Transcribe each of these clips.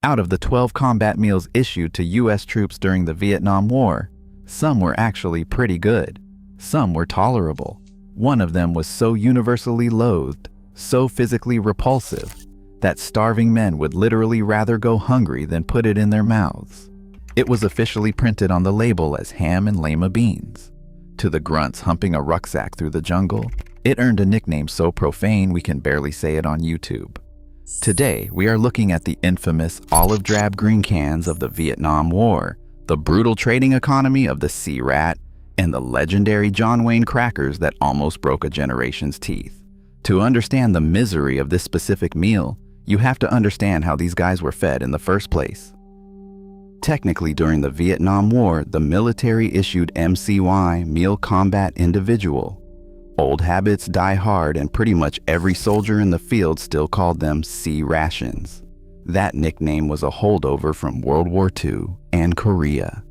Out of the 12 combat meals issued to U.S. troops during the Vietnam War, some were actually pretty good. Some were tolerable. One of them was so universally loathed, so physically repulsive, that starving men would literally rather go hungry than put it in their mouths. It was officially printed on the label as Ham and Lima Beans. To the grunts humping a rucksack through the jungle, it earned a nickname so profane we can barely say it on YouTube. Today, we are looking at the infamous olive drab green cans of the Vietnam War, the brutal trading economy of the C-Rat, and the legendary John Wayne crackers that almost broke a generation's teeth. To understand the misery of this specific meal, you have to understand how these guys were fed in the first place. Technically, during the Vietnam War, the military issued MCY, Meal Combat Individual. Old habits die hard, and pretty much every soldier in the field still called them C-Rations. That nickname was a holdover from World War II and Korea.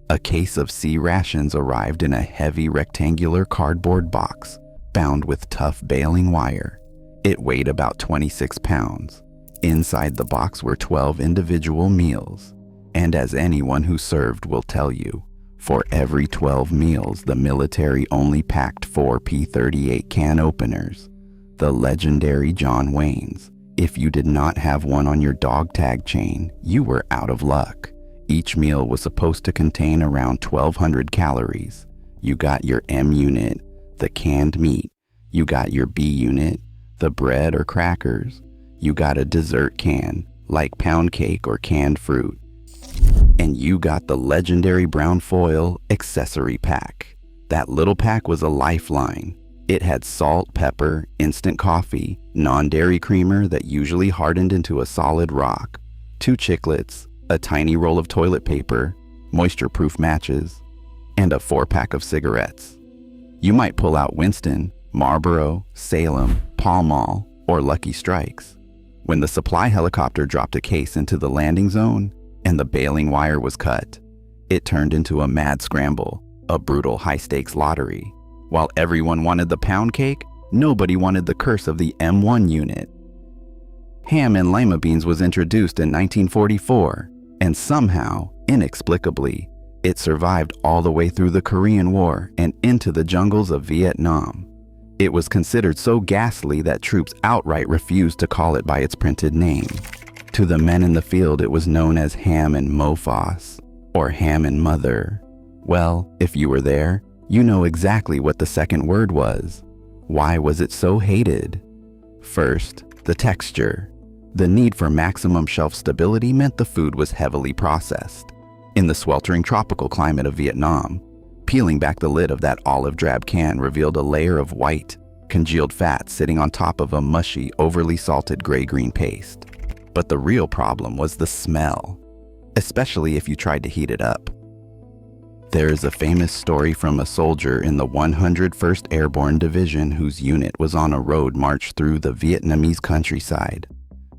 A case of C-Rations arrived in a heavy rectangular cardboard box bound with tough baling wire. It weighed about 26 pounds. Inside the box were 12 individual meals. And as anyone who served will tell you, for every 12 meals, the military only packed 4 P-38 can openers, the legendary John Waynes. If you did not have one on your dog tag chain, you were out of luck. Each meal was supposed to contain around 1,200 calories. You got your M unit, the canned meat. You got your B unit, the bread or crackers. You got a dessert can, like pound cake or canned fruit. And you got the legendary brown foil accessory pack. That little pack was a lifeline. It had salt, pepper, instant coffee, non-dairy creamer that usually hardened into a solid rock, 2 chiclets, a tiny roll of toilet paper, moisture-proof matches, and a 4-pack of cigarettes. You might pull out Winston, Marlboro, Salem, Pall Mall, or Lucky Strikes. When the supply helicopter dropped a case into the landing zone and the baling wire was cut, it turned into a mad scramble, a brutal high-stakes lottery. While everyone wanted the pound cake, nobody wanted the curse of the M1 unit. Ham and Lima Beans was introduced in 1944, and somehow, inexplicably, it survived all the way through the Korean War and into the jungles of Vietnam. It was considered so ghastly that troops outright refused to call it by its printed name. To the men in the field, it was known as Ham and Mofos, or Ham and Mother. Well, if you were there, you know exactly what the second word was. Why was it so hated? First, the texture. The need for maximum shelf stability meant the food was heavily processed. In the sweltering tropical climate of Vietnam, peeling back the lid of that olive drab can revealed a layer of white, congealed fat sitting on top of a mushy, overly salted gray-green paste. But the real problem was the smell, especially if you tried to heat it up. There is a famous story from a soldier in the 101st Airborne Division whose unit was on a road march through the Vietnamese countryside.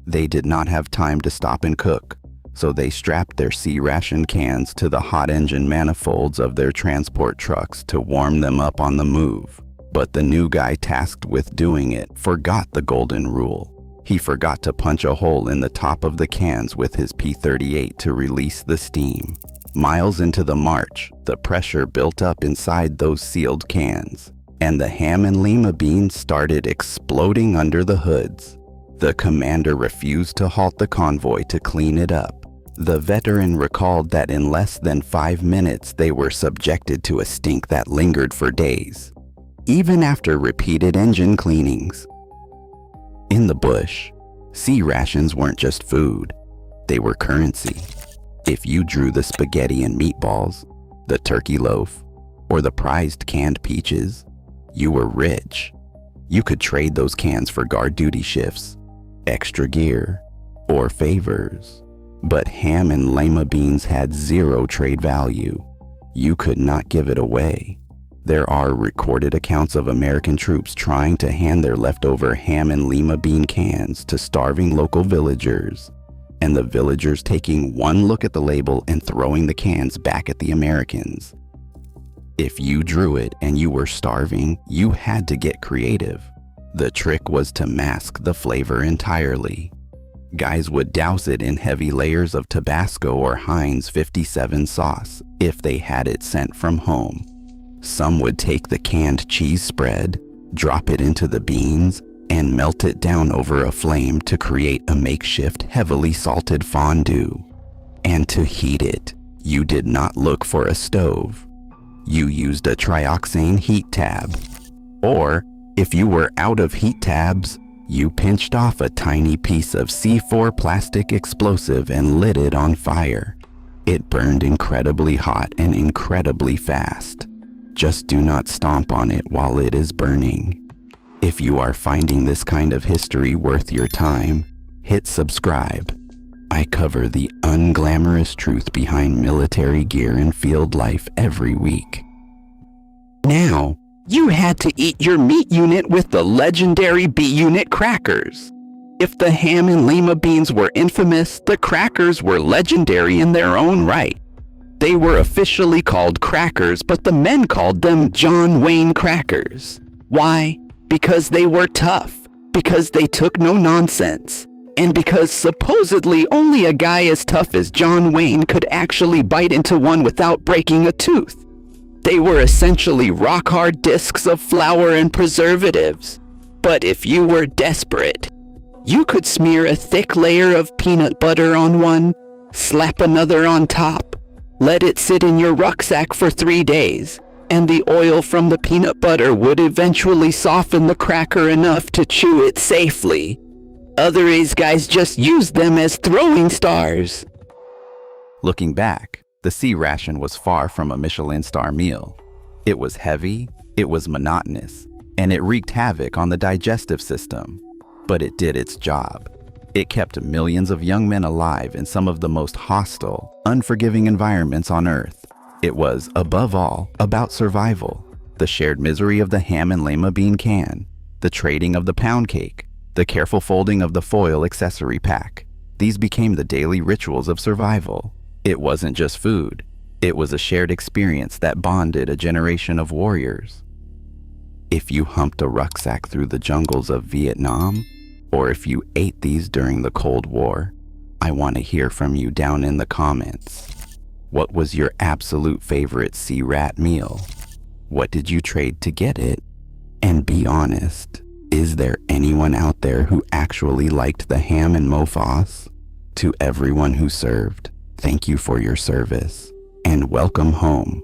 They did not have time to stop and cook, so they strapped their C-ration cans to the hot engine manifolds of their transport trucks to warm them up on the move. But the new guy tasked with doing it forgot the golden rule. He forgot to punch a hole in the top of the cans with his P-38 to release the steam. Miles into the march, the pressure built up inside those sealed cans, and the Ham and Lima Beans started exploding under the hoods. The commander refused to halt the convoy to clean it up. The veteran recalled that in less than 5 minutes they were subjected to a stink that lingered for days, even after repeated engine cleanings. In the bush, C-rations weren't just food, they were currency. If you drew the spaghetti and meatballs, the turkey loaf, or the prized canned peaches, you were rich. You could trade those cans for guard duty shifts, extra gear, or favors. But Ham and Lima Beans had zero trade value. You could not give it away. There are recorded accounts of American troops trying to hand their leftover Ham and Lima Bean cans to starving local villagers, and the villagers taking one look at the label and throwing the cans back at the Americans. If you drew it and you were starving, you had to get creative. The trick was to mask the flavor entirely. Guys would douse it in heavy layers of Tabasco or Heinz 57 sauce if they had it sent from home. Some would take the canned cheese spread, drop it into the beans, and melt it down over a flame to create a makeshift heavily salted fondue. And to heat it, you did not look for a stove. You used a trioxane heat tab. Or, if you were out of heat tabs, you pinched off a tiny piece of C4 plastic explosive and lit it on fire. It burned incredibly hot and incredibly fast. Just do not stomp on it while it is burning. If you are finding this kind of history worth your time, hit subscribe. I cover the unglamorous truth behind military gear and field life every week. Now, you had to eat your meat unit with the legendary B-Unit crackers. If the Ham and Lima Beans were infamous, the crackers were legendary in their own right. They were officially called crackers, but the men called them John Wayne crackers. Why? Because they were tough, because they took no nonsense, and because supposedly only a guy as tough as John Wayne could actually bite into one without breaking a tooth. They were essentially rock-hard discs of flour and preservatives. But if you were desperate, you could smear a thick layer of peanut butter on one, slap another on top, let it sit in your rucksack for 3 days, and the oil from the peanut butter would eventually soften the cracker enough to chew it safely. Other A's guys just used them as throwing stars. Looking back, the C-Ration was far from a Michelin star meal. It was heavy, it was monotonous, and it wreaked havoc on the digestive system. But it did its job. It kept millions of young men alive in some of the most hostile, unforgiving environments on Earth. It was, above all, about survival. The shared misery of the Ham and Lima bean can, the trading of the pound cake, the careful folding of the foil accessory pack. These became the daily rituals of survival. It wasn't just food. It was a shared experience that bonded a generation of warriors. If you humped a rucksack through the jungles of Vietnam, or if you ate these during the Cold War, I want to hear from you down in the comments. What was your absolute favorite C-Rat meal? What did you trade to get it? And be honest, is there anyone out there who actually liked the ham and mofos? To everyone who served, thank you for your service, and welcome home.